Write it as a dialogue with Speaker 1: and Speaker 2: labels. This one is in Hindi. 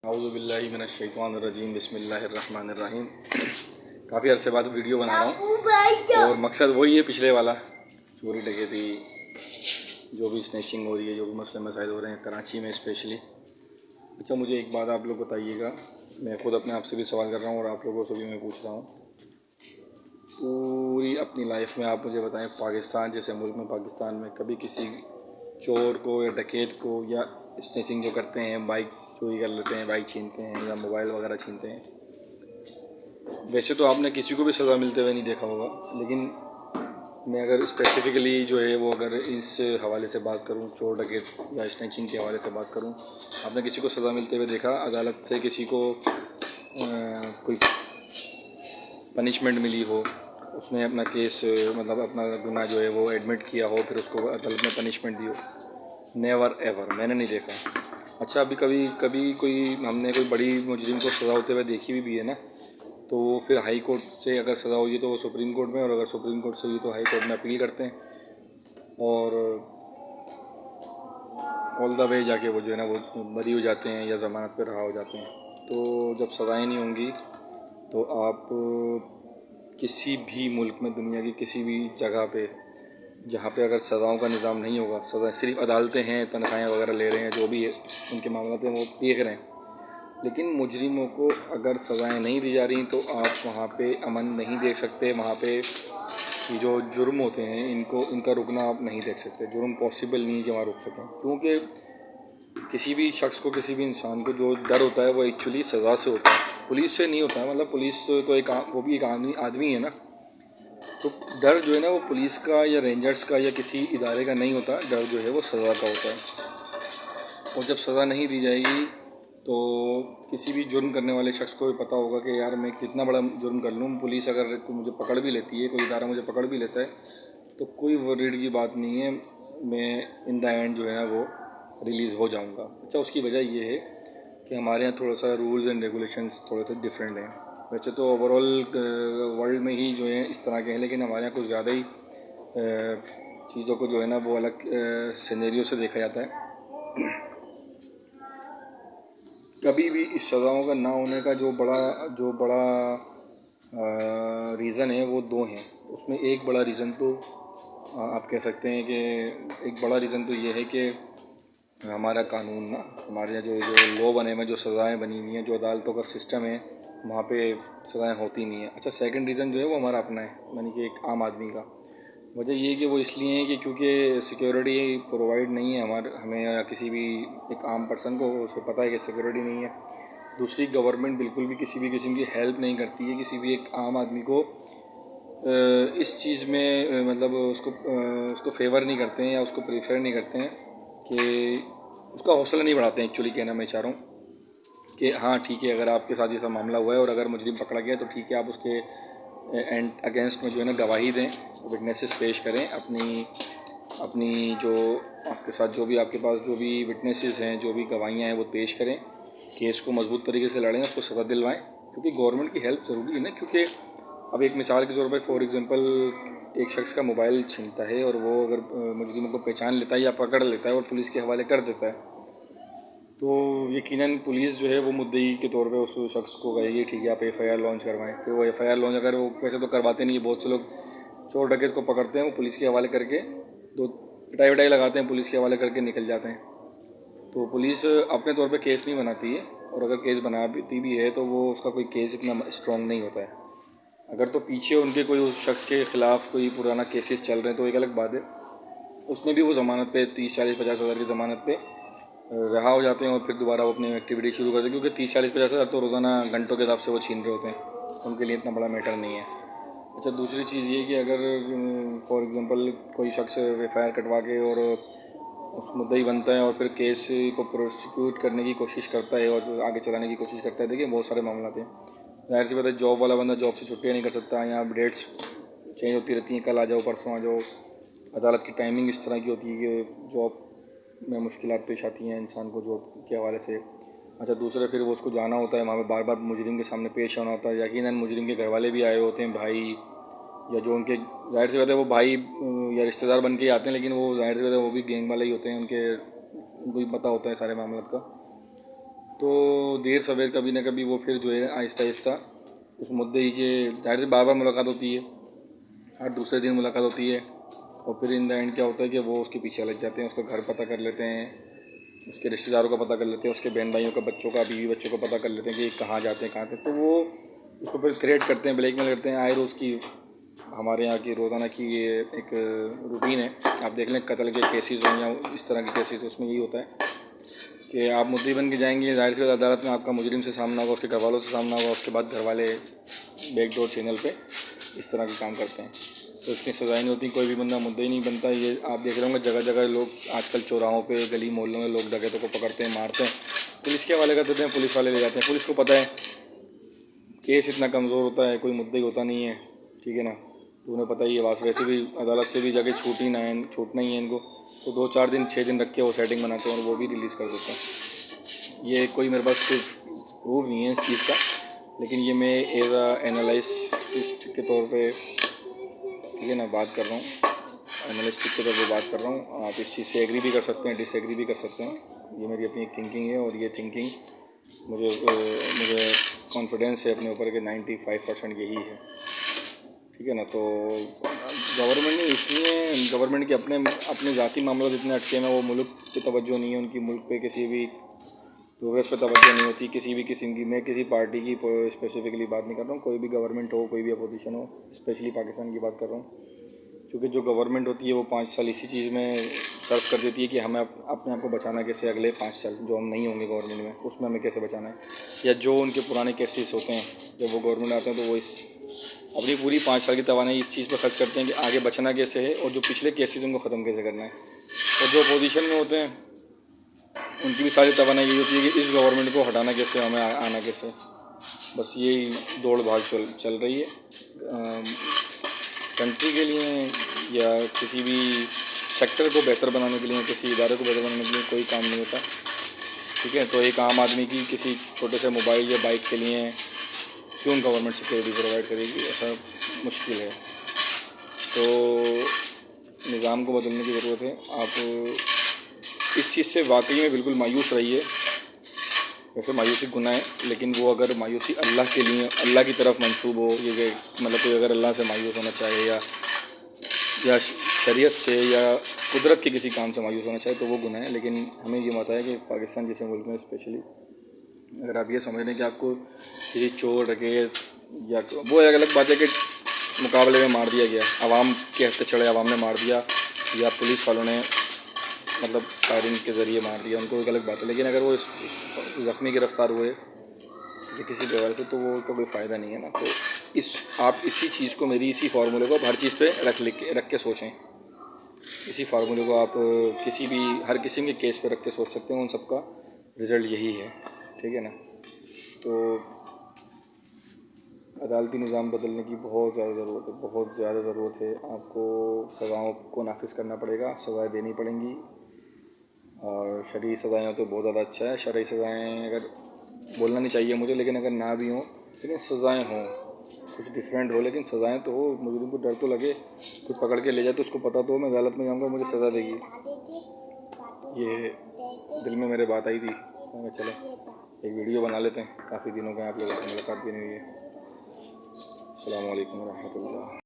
Speaker 1: औज़ुबिल्लाहि मिनश्शैतानिर्रजीम बिस्मिल्लाहिर्रहमानिर्रहीम। काफ़ी अरसे बाद वीडियो बना रहा हूँ और मकसद वही है पिछले वाला, चोरी डकैती जो भी स्नैचिंग हो रही है, जो भी मसले मसाइल हो रहे हैं कराची में स्पेशली। अच्छा, मुझे एक बात आप लोग बताइएगा, मैं खुद अपने आप से भी सवाल कर रहा हूँ और आप लोगों से भी मैं पूछ रहा हूँ। पूरी अपनी लाइफ में आप मुझे बताएं, पाकिस्तान जैसे मुल्क में, पाकिस्तान में कभी किसी चोर को या डकैत को या स्नैचिंग जो करते हैं, बाइक चोरी कर लेते हैं, बाइक छीनते हैं या मोबाइल वगैरह छीनते हैं, वैसे तो आपने किसी को भी सज़ा मिलते हुए नहीं देखा होगा, लेकिन मैं अगर स्पेसिफ़िकली जो है वो अगर इस हवाले से बात करूं, चोर डकैत या स्नैचिंग के हवाले से बात करूं, आपने किसी को सज़ा मिलते हुए देखा, अदालत से किसी को कोई पनिशमेंट मिली हो, उसने अपना केस मतलब अपना गुनाह जो है वो एडमिट किया हो, फिर उसको अदालत ने पनिशमेंट दी हो? नेवर एवर, मैंने नहीं देखा। अच्छा, अभी कभी कभी हमने कोई बड़ी मुजरिम को सज़ा होते हुए देखी भी है ना, तो वो फिर हाई कोर्ट से अगर सज़ा हुई तो वो सुप्रीम कोर्ट में, और अगर सुप्रीम कोर्ट से हुई तो हाई कोर्ट में अपील करते हैं और ऑल द वे जाके वो जो है ना वो बरी हो जाते हैं या ज़मानत पर रहा हो जाते हैं। तो जब सज़ाएँ नहीं होंगी तो आप किसी भी मुल्क में, दुनिया की किसी भी जगह पे जहाँ पे अगर सज़ाओं का निज़ाम नहीं होगा, सज़ा सिर्फ अदालतें हैं, तनख्वाहें वगैरह ले रहे हैं, जो भी है उनके मामला हैं वो देख रहे हैं, लेकिन मुजरिमों को अगर सज़ाएं नहीं दी जा रही तो आप वहाँ पे अमन नहीं देख सकते। वहाँ पे ये जो जुर्म होते हैं इनका रुकना आप नहीं देख सकते। जुर्म पॉसिबल नहीं है कि वहाँ रुक सकें, क्योंकि किसी भी शख्स को, किसी भी इंसान को जो डर होता है वो एक्चुअली सज़ा से होता है, पुलिस से नहीं होता है। मतलब पुलिस तो एक वो भी एक आदमी है ना, तो डर जो है ना वो पुलिस का या रेंजर्स का या किसी इदारे का नहीं होता, डर जो है वो सज़ा का होता है। और जब सज़ा नहीं दी जाएगी तो किसी भी जुर्म करने वाले शख्स को भी पता होगा कि यार मैं कितना बड़ा जुर्म कर लूँ, पुलिस अगर मुझे पकड़ भी लेती है, कोई इदारा मुझे पकड़ भी लेता है, तो कोई वरीड की बात नहीं है, मैं इन द एंड जो है ना वो रिलीज़ हो जाऊँगा। अच्छा, उसकी वजह ये है कि हमारे यहाँ थोड़ा सा रूल्स एंड रेगुलेशंस थोड़े से डिफरेंट हैं। वैसे तो ओवरऑल वर्ल्ड में ही जो है इस तरह के हैं, लेकिन हमारे यहाँ कुछ ज़्यादा ही चीज़ों को जो है ना वो अलग सिनेरियो से देखा जाता है। कभी भी इस सज़ाओं का ना होने का जो बड़ा रीज़न है वो दो हैं। उसमें एक बड़ा रीज़न तो आप कह सकते हैं कि एक बड़ा रीज़न तो ये है कि हमारा कानून ना, हमारे यहाँ जो लॉ बने हुए, जो सज़ाएँ बनी हुई हैं, जो अदालतों का सिस्टम है, वहाँ पे सज़ाएँ होती नहीं हैं। अच्छा, सेकंड रीज़न जो है वो हमारा अपना है, यानी कि एक आम आदमी का। वजह ये है कि वो इसलिए है कि क्योंकि सिक्योरिटी प्रोवाइड नहीं है हमें या किसी भी एक आम पर्सन को, उसको पता है कि सिक्योरिटी नहीं है। दूसरी, गवर्नमेंट बिल्कुल भी किसी भी किस्म की हेल्प नहीं करती है किसी भी एक आम आदमी को इस चीज़ में, मतलब उसको फेवर नहीं करते हैं या उसको प्रीफर नहीं करते हैं कि उसका हौसला नहीं बढ़ाते हैं। एक्चुअली कहना मैं चाह रहा हूँ कि हाँ ठीक है, अगर आपके साथ ये सब मामला हुआ है और अगर मुजरिम पकड़ा गया तो ठीक है, आप उसके एंड अगेंस्ट में जो है ना गवाही दें, विटनेसेस पेश करें, अपनी जो आपके साथ जो भी आपके पास जो भी विटनेसेस हैं, जो भी गवाहियाँ हैं वो पेश करें, केस को मजबूत तरीके से लड़ें, उसको सज़ा दिलवाएं, क्योंकि गवर्नमेंट की हेल्प ज़रूरी है ना। क्योंकि अब एक मिसाल के तौर पर फॉर एग्जांपल एक शख्स का मोबाइल छीनता है और वो अगर मुजरिमों को पहचान लेता है या पकड़ लेता है और पुलिस के हवाले कर देता है, तो यकीनन पुलिस जो है वो मुद्दई के तौर पे उस शख्स को कहेगी ठीक है आप FIR लॉन्च करवाएं। फिर वो FIR लॉन्च, अगर वो वैसे तो करवाते नहीं है, बहुत से लोग चोर डकैत को पकड़ते हैं, वो पुलिस के हवाले करके तो पिटाई विटाई लगाते हैं, पुलिस के हवाले करके निकल जाते हैं। तो पुलिस अपने तौर पे केस नहीं बनाती है, और अगर केस बनाती भी है तो वो उसका कोई केस इतना स्ट्रॉन्ग नहीं होता है। अगर तो पीछे उनके कोई उस शख्स के ख़िलाफ़ कोई पुराना केसेस चल रहे हैं तो एक अलग बात है, उसमें भी वो ज़मानत पे 30-40-50 हज़ार की ज़मानत पे रहा हो जाते हैं और फिर दोबारा वो अपनी एक्टिविटी शुरू करते हैं, क्योंकि 30-40-50 हज़ार तो रोज़ाना घंटों के हिसाब से वो छीन रहे होते हैं, उनके लिए इतना बड़ा मैटर नहीं है। अच्छा, दूसरी चीज़ ये कि अगर फॉर एग्जांपल कोई शख्स FIR कटवा के और उस मुद्दई बनता है और फिर केस को प्रोसिक्यूट करने की कोशिश करता है और आगे चलाने की कोशिश करता है, देखिए बहुत सारे मामला थे, जाहिर सी बात है जॉब वाला बंदा जॉब से छुट्टियाँ नहीं कर सकता, यहाँ डेट्स चेंज होती रहती हैं, कल आ जाओ परसों आ जाओ, अदालत की टाइमिंग इस तरह की होती है कि जॉब में मुश्किलात पेश आती हैं इंसान को जॉब के हवाले से। अच्छा, दूसरा फिर वो उसको जाना होता है वहाँ पे, बार बार मुजरिम के सामने पेश आना होता है, यकीनन मुजरिम के घर वाले भी आए होते हैं, भाई या जो उनके, जाहिर सी बात है वो भाई या रिश्तेदार बन के आते हैं, लेकिन वो जाहिर सी बात है वो भी गैंग वाले ही होते हैं, उनको भी पता होता है सारे मामलों का। तो देर सवेर कभी ना कभी वो फिर जो है आहिस्ता आहिस्ता उस मुद्दे ही के जाहिर से बार बार मुलाकात होती है, हर दूसरे दिन मुलाकात होती है, और फिर इन द एंड क्या होता है कि वो उसके पीछे लग जाते हैं, उसका घर पता कर लेते हैं, उसके रिश्तेदारों का पता कर लेते हैं, उसके बहन भाइयों का, बच्चों का, बीवी बच्चों का पता कर लेते हैं कि कहाँ जाते हैं, कहाँ थे। तो वो उसको फिर थ्रेट करते हैं, ब्लैकमेल करते हैं। आए रोज़ की हमारे यहाँ की रोज़ाना की ये एक रूटीन है। आप देख लें कत्ल के केसेस हों या इस तरह के केसेस, उसमें यही होता है कि आप मुद्दई बन के जाएंगे, जाहिर सी बात अदालत में आपका मुजरिम से सामना होगा, उसके घर वालों से सामना होगा, उसके बाद घर वाले बैकडोर चैनल पे इस तरह के काम करते हैं, तो इसकी सज़ाएं नहीं होती, कोई भी बंदा मुद्दई नहीं बनता। ये आप देख रहे होंगे जगह जगह लोग आजकल चौराहों पे, गली मोहल्लों में लोग डकैतों को पकड़ते हैं, मारते हैं, पुलिस के हवाले कर देते हैं, पुलिस वाले ले जाते हैं। पुलिस को पता है केस इतना कमज़ोर होता है, कोई मुद्दई होता नहीं है, ठीक है ना। तो उन्हें पता ही है, बस वैसे भी अदालत से भी जाके छूटना ही है इनको, तो 2-4 दिन 6 दिन रख के वो सेटिंग बनाते हैं और वो भी रिलीज़ कर देते हैं। ये कोई मेरे पास कोई प्रूफ नहीं है इस चीज़ का, लेकिन ये मैं एज आ एनालिस्ट के तौर पे, ठीक है ना, बात कर रहा हूँ, एनालिस्ट के तौर पे बात कर रहा हूँ। आप इस चीज़ से एग्री भी कर सकते हैं, डिसएग्री भी कर सकते हैं, ये मेरी अपनी एक थिंकिंग है, और ये थिंकिंग मुझे कॉन्फिडेंस है अपने ऊपर के 95% यही है, ठीक है ना। तो गवर्नमेंट ने इसलिए, गवर्नमेंट के अपने ज़ाती मामलों जितने अटके हैं, वो मुल्क पे तवज्जो नहीं है, उनकी मुल्क पे किसी भी प्रोग्रेस पे तवज्जो नहीं होती किसी भी किस्म की। मैं किसी पार्टी की स्पेसिफिकली बात नहीं कर रहा हूँ, कोई भी गवर्नमेंट हो, कोई भी अपोजिशन हो, स्पेशली पाकिस्तान की बात कर रहा हूँ, क्योंकि जो गवर्नमेंट होती है वो 5 साल इसी चीज़ में सर्व कर देती है कि हमें अपने आप को बचाना कैसे, अगले 5 साल जो हम नहीं होंगे गवर्नमेंट में, उसमें हमें कैसे बचाना है, या जो उनके पुराने केसेस होते हैं जब वो गवर्नमेंट आते हैं तो वो अपनी पूरी 5 साल की तवानाई इस चीज़ पर खर्च करते हैं कि आगे बचना कैसे है, और जो पिछले केसेस उनको ख़त्म कैसे करना है। और जो अपोजिशन में होते हैं उनकी भी सारी तवानाई यही होती है कि इस गवर्नमेंट को हटाना कैसे, हमें आना कैसे। बस यही दौड़ भाग चल रही है कंट्री के लिए, या किसी भी सेक्टर को बेहतर बनाने के लिए, किसी इदारे को बेहतर बनाने के लिए कोई काम नहीं होता, ठीक है। तो एक आम आदमी की किसी छोटे से मोबाइल या बाइक के लिए क्यों गवर्नमेंट सिक्योरिटी प्रोवाइड करेगी, ऐसा मुश्किल है। तो निज़ाम को बदलने की ज़रूरत है। आप इस चीज़ से वाकई में बिल्कुल मायूस रहिए। वैसे मायूसी गुनाह है, लेकिन वो अगर मायूसी अल्लाह के लिए, अल्लाह की तरफ मंसूब हो, ये मतलब कोई अगर अल्लाह से मायूस होना चाहे या शरीयत से या कुदरत के किसी काम से मायूस होना चाहे तो वो गुनाह है। लेकिन हमें ये पता है कि पाकिस्तान जैसे मुल्क में स्पेशली अगर आप ये समझ लें कि आपको किसी चोर डकैत या वो अलग अलग बात है कि मुकाबले में मार दिया गया, आवाम के हत्थे चढ़े आवाम ने मार दिया, या पुलिस वालों ने मतलब फायरिंग के ज़रिए मार दिया, उनको एक अलग बात है। लेकिन अगर वो ज़ख्मी गिरफ्तार हुए किसी भी वजह से तो वो का कोई फ़ायदा नहीं है ना। तो आप इसी चीज़ को, मेरी इसी फार्मूले को आप हर चीज़ पे रख के सोचें। इसी फार्मूले को आप किसी भी हर किस्म के केस पे रख के सोच सकते हैं, उन सबका रिज़ल्ट यही है, ठीक है ना। तो अदालती निज़ाम बदलने की बहुत ज़्यादा ज़रूरत है, बहुत ज़्यादा ज़रूरत है। आपको सज़ाओं को नाफिज करना पड़ेगा, सज़ाएँ देनी पड़ेंगी, और शरई सज़ाएँ हो तो बहुत ज़्यादा अच्छा है। शरई सज़ाएँ अगर बोलना नहीं चाहिए मुझे, लेकिन अगर ना भी हों, लेकिन सज़ाएँ हों, कुछ डिफरेंट हो, लेकिन सज़ाएँ तो हो। मुझे को डर तो लगे, कुछ पकड़ के ले जाए तो उसको पता तो हो मैं अदालत में जाऊँगा, मुझे सज़ा देगी। ये दिल में मेरे बात आई थी, मैंने चलो एक वीडियो बना लेते हैं, काफ़ी दिनों के आप लोगों से मुलाकात भी नहीं हुई है। अस्सलाम वालेकुम रहमतुल्लाह।